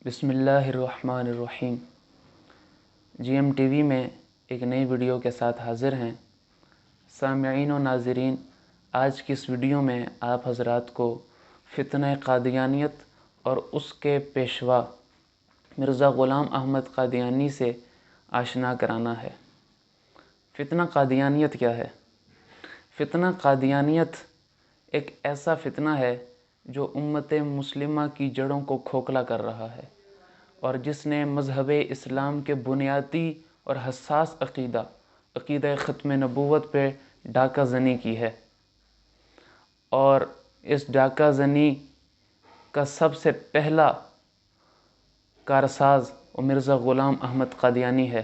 بسم اللہ الرحمن الرحیم۔ جی ایم ٹی وی میں ایک نئی ویڈیو کے ساتھ حاضر ہیں۔ سامعین و ناظرین، آج کی اس ویڈیو میں آپ حضرات کو فتنہ قادیانیت اور اس کے پیشوا مرزا غلام احمد قادیانی سے آشنا کرانا ہے۔ فتنہ قادیانیت کیا ہے؟ فتنہ قادیانیت ایک ایسا فتنہ ہے جو امت مسلمہ کی جڑوں کو کھوکھلا کر رہا ہے اور جس نے مذہب اسلام کے بنیادی اور حساس عقیدہ ختم نبوت پہ ڈاکہ زنی کی ہے، اور اس ڈاکہ زنی کا سب سے پہلا کارساز مرزا غلام احمد قادیانی ہے۔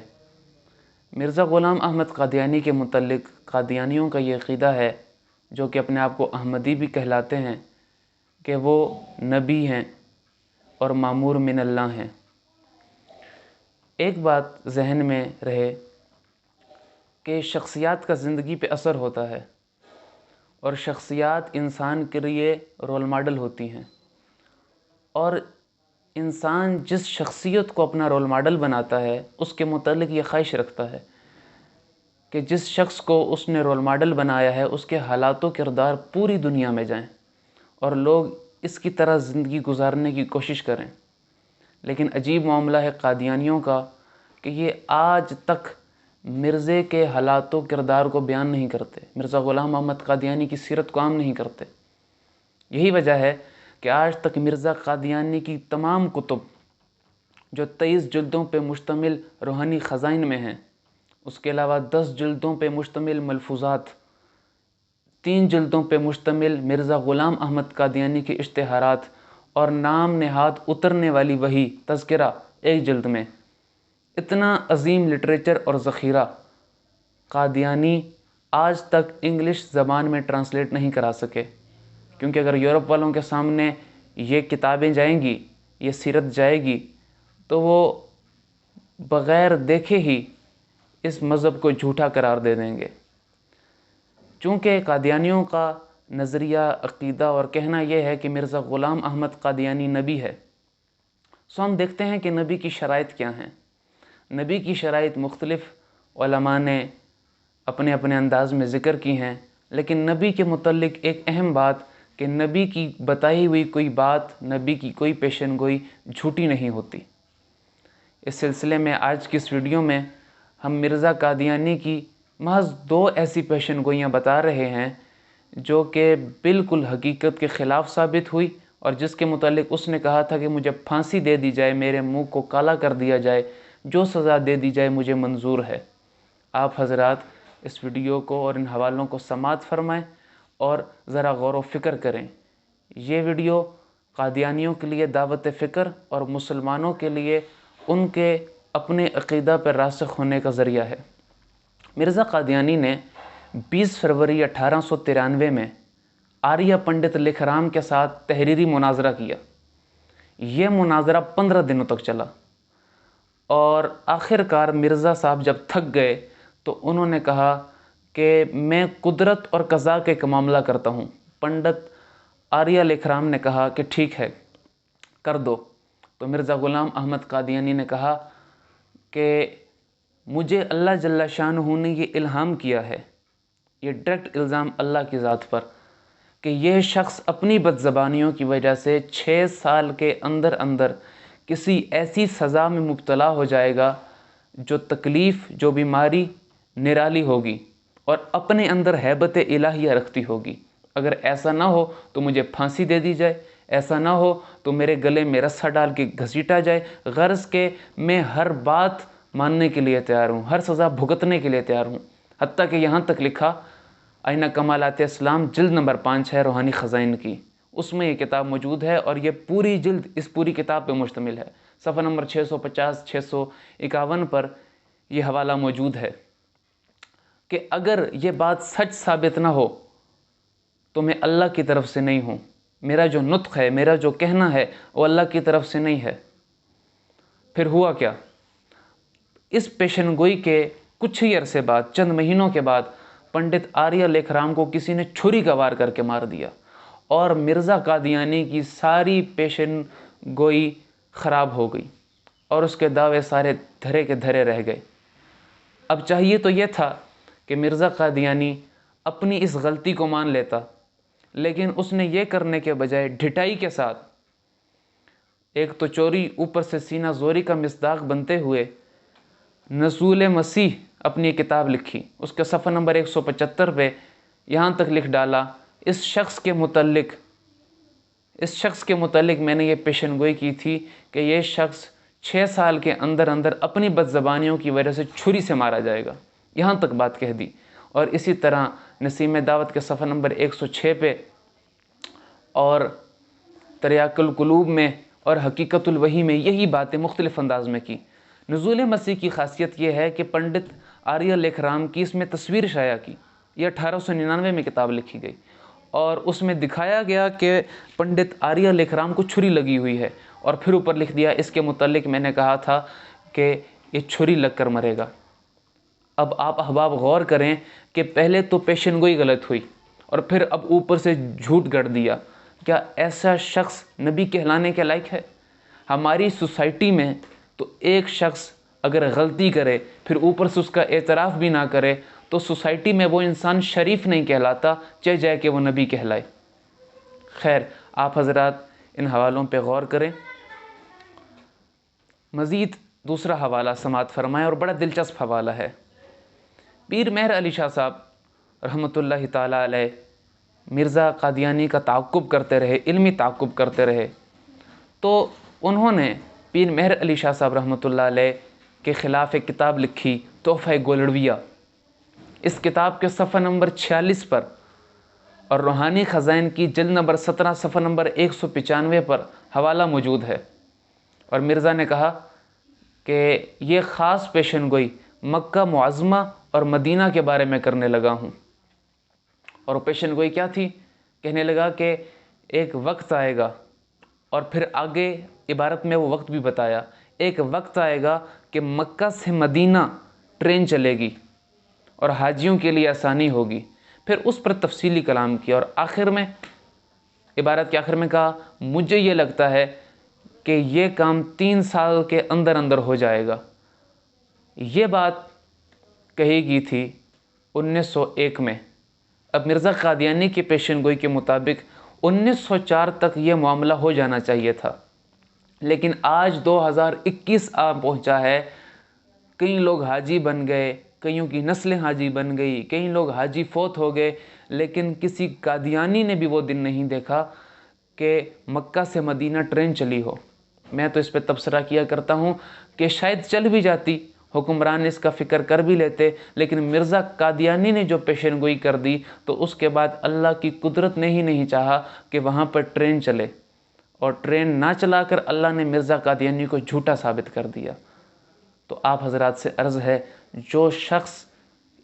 مرزا غلام احمد قادیانی کے متعلق قادیانیوں کا یہ عقیدہ ہے، جو کہ اپنے آپ کو احمدی بھی کہلاتے ہیں، کہ وہ نبی ہیں اور مامور من اللہ ہیں۔ ایک بات ذہن میں رہے کہ شخصیات کا زندگی پہ اثر ہوتا ہے، اور شخصیات انسان کے لیے رول ماڈل ہوتی ہیں، اور انسان جس شخصیت کو اپنا رول ماڈل بناتا ہے اس کے متعلق یہ خواہش رکھتا ہے کہ جس شخص کو اس نے رول ماڈل بنایا ہے اس کے حالات و کردار پوری دنیا میں جائیں اور لوگ اس کی طرح زندگی گزارنے کی کوشش کریں۔ لیکن عجیب معاملہ ہے قادیانیوں کا کہ یہ آج تک مرزے کے حالات و کردار کو بیان نہیں کرتے، مرزا غلام احمد قادیانی کی سیرت کو عام نہیں کرتے۔ یہی وجہ ہے کہ آج تک مرزا قادیانی کی تمام کتب جو 23 جلدوں پہ مشتمل روحانی خزائن میں ہیں، اس کے علاوہ 10 جلدوں پہ مشتمل ملفوظات، 3 جلدوں پہ مشتمل مرزا غلام احمد قادیانی کے اشتہارات، اور نام نہاد اترنے والی وحی تذکرہ 1 جلد میں، اتنا عظیم لٹریچر اور ذخیرہ قادیانی آج تک انگلش زبان میں ٹرانسلیٹ نہیں کرا سکے، کیونکہ اگر یورپ والوں کے سامنے یہ کتابیں جائیں گی، یہ سیرت جائے گی، تو وہ بغیر دیکھے ہی اس مذہب کو جھوٹا قرار دے دیں گے۔ چونکہ قادیانیوں کا نظریہ، عقیدہ اور کہنا یہ ہے کہ مرزا غلام احمد قادیانی نبی ہے، سو ہم دیکھتے ہیں کہ نبی کی شرائط کیا ہیں۔ نبی کی شرائط مختلف علماء نے اپنے اپنے انداز میں ذکر کی ہیں، لیکن نبی کے متعلق ایک اہم بات کہ نبی کی بتائی ہوئی کوئی بات، نبی کی کوئی پیشن گوئی جھوٹی نہیں ہوتی۔ اس سلسلے میں آج کی اس ویڈیو میں ہم مرزا قادیانی کی محض 2 ایسی پیشن گوئیاں بتا رہے ہیں جو کہ بالکل حقیقت کے خلاف ثابت ہوئی، اور جس کے متعلق اس نے کہا تھا کہ مجھے پھانسی دے دی جائے، میرے منہ کو کالا کر دیا جائے، جو سزا دے دی جائے مجھے منظور ہے۔ آپ حضرات اس ویڈیو کو اور ان حوالوں کو سماعت فرمائیں اور ذرا غور و فکر کریں۔ یہ ویڈیو قادیانیوں کے لیے دعوت فکر اور مسلمانوں کے لیے ان کے اپنے عقیدہ پر راسخ ہونے کا ذریعہ ہے۔ مرزا قادیانی نے 20 فروری 1893 میں آریہ پنڈت لکھ رام کے ساتھ تحریری مناظرہ کیا۔ یہ مناظرہ 15 دنوں تک چلا، اور آخر کار مرزا صاحب جب تھک گئے تو انہوں نے کہا کہ میں قدرت اور قضا کا ایک معاملہ کرتا ہوں۔ پنڈت آریہ لکھ رام نے کہا کہ ٹھیک ہے، کر دو۔ تو مرزا غلام احمد قادیانی نے کہا کہ مجھے اللہ جل شانہ نے یہ الہام کیا ہے، یہ ڈائریکٹ الزام اللہ کی ذات پر، کہ یہ شخص اپنی بدزبانیوں کی وجہ سے 6 سال کے اندر اندر کسی ایسی سزا میں مبتلا ہو جائے گا جو تکلیف، جو بیماری نرالی ہوگی اور اپنے اندر ہیبت الہیہ رکھتی ہوگی۔ اگر ایسا نہ ہو تو مجھے پھانسی دے دی جائے، ایسا نہ ہو تو میرے گلے میں رسا ڈال کے گھسیٹا جائے، غرض کہ میں ہر بات ماننے کے لیے تیار ہوں، ہر سزا بھگتنے کے لیے تیار ہوں۔ حتیٰ کہ یہاں تک لکھا، آئینہ کمالات اسلام جلد نمبر 5 ہے روحانی خزائن کی، اس میں یہ کتاب موجود ہے، اور یہ پوری جلد اس پوری کتاب پہ مشتمل ہے۔ صفحہ نمبر 650 651 پر یہ حوالہ موجود ہے کہ اگر یہ بات سچ ثابت نہ ہو تو میں اللہ کی طرف سے نہیں ہوں، میرا جو نطق ہے، میرا جو کہنا ہے وہ اللہ کی طرف سے نہیں ہے۔ پھر ہوا کیا؟ اس پیشن گوئی کے کچھ ہی عرصے بعد، چند مہینوں کے بعد، پنڈت آریہ لکھ رام کو کسی نے چھری کا وار کر کے مار دیا، اور مرزا قادیانی کی ساری پیشن گوئی خراب ہو گئی اور اس کے دعوے سارے دھرے کے دھرے رہ گئے۔ اب چاہیے تو یہ تھا کہ مرزا قادیانی اپنی اس غلطی کو مان لیتا، لیکن اس نے یہ کرنے کے بجائے ڈھٹائی کے ساتھ ایک تو چوری اوپر سے سینہ زوری کا مصداق بنتے ہوئے نزول مسیح اپنی کتاب لکھی۔ اس کے صفحہ نمبر 175 پہ یہاں تک لکھ ڈالا، اس شخص کے متعلق میں نے یہ پیشن گوئی کی تھی کہ یہ شخص 6 سال کے اندر اندر اپنی بدزبانیوں کی وجہ سے چھری سے مارا جائے گا، یہاں تک بات کہہ دی۔ اور اسی طرح نسیم دعوت کے صفحہ نمبر 106 پہ اور تریاق القلوب میں اور حقیقت الوحی میں یہی باتیں مختلف انداز میں کی۔ نزول مسیح کی خاصیت یہ ہے کہ پنڈت آریہ لیکھ رام کی اس میں تصویر شائع کی، یہ 1899 میں کتاب لکھی گئی اور اس میں دکھایا گیا کہ پنڈت آریہ لیکھ رام کو چھری لگی ہوئی ہے، اور پھر اوپر لکھ دیا اس کے متعلق میں نے کہا تھا کہ یہ چھری لگ کر مرے گا۔ اب آپ احباب غور کریں کہ پہلے تو پیشن گوئی غلط ہوئی اور پھر اب اوپر سے جھوٹ گڑھ دیا۔ کیا ایسا شخص نبی کہلانے کے لائق ہے؟ ہماری سوسائٹی میں تو ایک شخص اگر غلطی کرے پھر اوپر سے اس کا اعتراف بھی نہ کرے تو سوسائٹی میں وہ انسان شریف نہیں کہلاتا، چاہے جائے کہ وہ نبی کہلائے۔ خیر، آپ حضرات ان حوالوں پہ غور کریں۔ مزید دوسرا حوالہ سماعت فرمائیں اور بڑا دلچسپ حوالہ ہے۔ پیر مہر علی شاہ صاحب رحمۃ اللہ تعالیٰ علیہ مرزا قادیانی کا تعاقب کرتے رہے، علمی تعاقب کرتے رہے، تو انہوں نے پیر مہر علی شاہ صاحب رحمۃ اللہ علیہ کے خلاف ایک کتاب لکھی، تحفہ گولڑویہ۔ اس کتاب کے صفحہ نمبر 46 پر اور روحانی خزائن کی جلد نمبر 17 صفحہ نمبر 195 پر حوالہ موجود ہے، اور مرزا نے کہا کہ یہ خاص پیشن گوئی مکہ معظمہ اور مدینہ کے بارے میں کرنے لگا ہوں۔ اور پیشن گوئی کیا تھی؟ کہنے لگا کہ ایک وقت آئے گا، اور پھر آگے عبارت میں وہ وقت بھی بتایا، ایک وقت آئے گا کہ مکہ سے مدینہ ٹرین چلے گی اور حاجیوں کے لیے آسانی ہوگی۔ پھر اس پر تفصیلی کلام کیا اور آخر میں عبارت کے آخر میں کہا، مجھے یہ لگتا ہے کہ یہ کام 3 سال کے اندر اندر ہو جائے گا۔ یہ بات کہی گئی تھی 1901 میں۔ اب مرزا قادیانی کی پیشن گوئی کے مطابق 1904 تک یہ معاملہ ہو جانا چاہیے تھا، لیکن آج 2021 آ پہنچا ہے، کئی لوگ حاجی بن گئے، کئیوں کی نسلیں حاجی بن گئی، کئی لوگ حاجی فوت ہو گئے، لیکن کسی قادیانی نے بھی وہ دن نہیں دیکھا کہ مکہ سے مدینہ ٹرین چلی ہو۔ میں تو اس پہ تبصرہ کیا کرتا ہوں کہ شاید چل بھی جاتی، حکمران اس کا فکر کر بھی لیتے، لیکن مرزا قادیانی نے جو پیشن گوئی کر دی تو اس کے بعد اللہ کی قدرت نے ہی نہیں چاہا کہ وہاں پر ٹرین چلے، اور ٹرین نہ چلا کر اللہ نے مرزا قادیانی کو جھوٹا ثابت کر دیا۔ تو آپ حضرات سے عرض ہے، جو شخص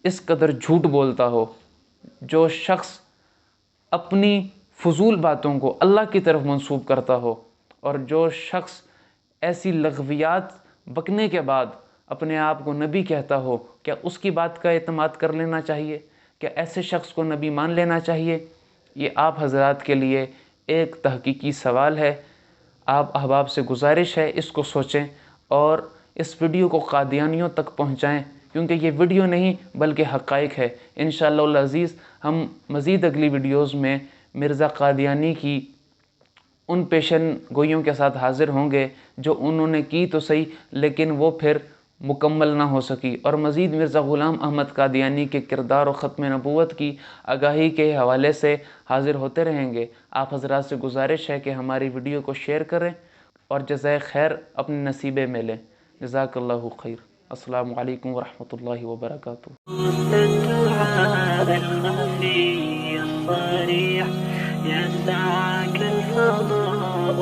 اس قدر جھوٹ بولتا ہو، جو شخص اپنی فضول باتوں کو اللہ کی طرف منسوب کرتا ہو، اور جو شخص ایسی لغویات بکنے کے بعد اپنے آپ کو نبی کہتا ہو، کیا اس کی بات کا اعتماد کر لینا چاہیے؟ کیا ایسے شخص کو نبی مان لینا چاہیے؟ یہ آپ حضرات کے لیے ایک تحقیقی سوال ہے۔ آپ احباب سے گزارش ہے اس کو سوچیں اور اس ویڈیو کو قادیانیوں تک پہنچائیں، کیونکہ یہ ویڈیو نہیں بلکہ حقائق ہے۔ انشاءاللہ العزیز ہم مزید اگلی ویڈیوز میں مرزا قادیانی کی ان پیشن گوئیوں کے ساتھ حاضر ہوں گے جو انہوں نے کی تو صحیح لیکن وہ پھر مکمل نہ ہو سکی، اور مزید مرزا غلام احمد قادیانی کے کردار و ختم نبوت کی آگاہی کے حوالے سے حاضر ہوتے رہیں گے۔ آپ حضرات سے گزارش ہے کہ ہماری ویڈیو کو شیئر کریں اور جزائے خیر اپنے نصیبے میں لیں۔ جزاک اللہ خیر۔ السلام علیکم ورحمۃ اللہ وبرکاتہ۔ يسعك الفضاء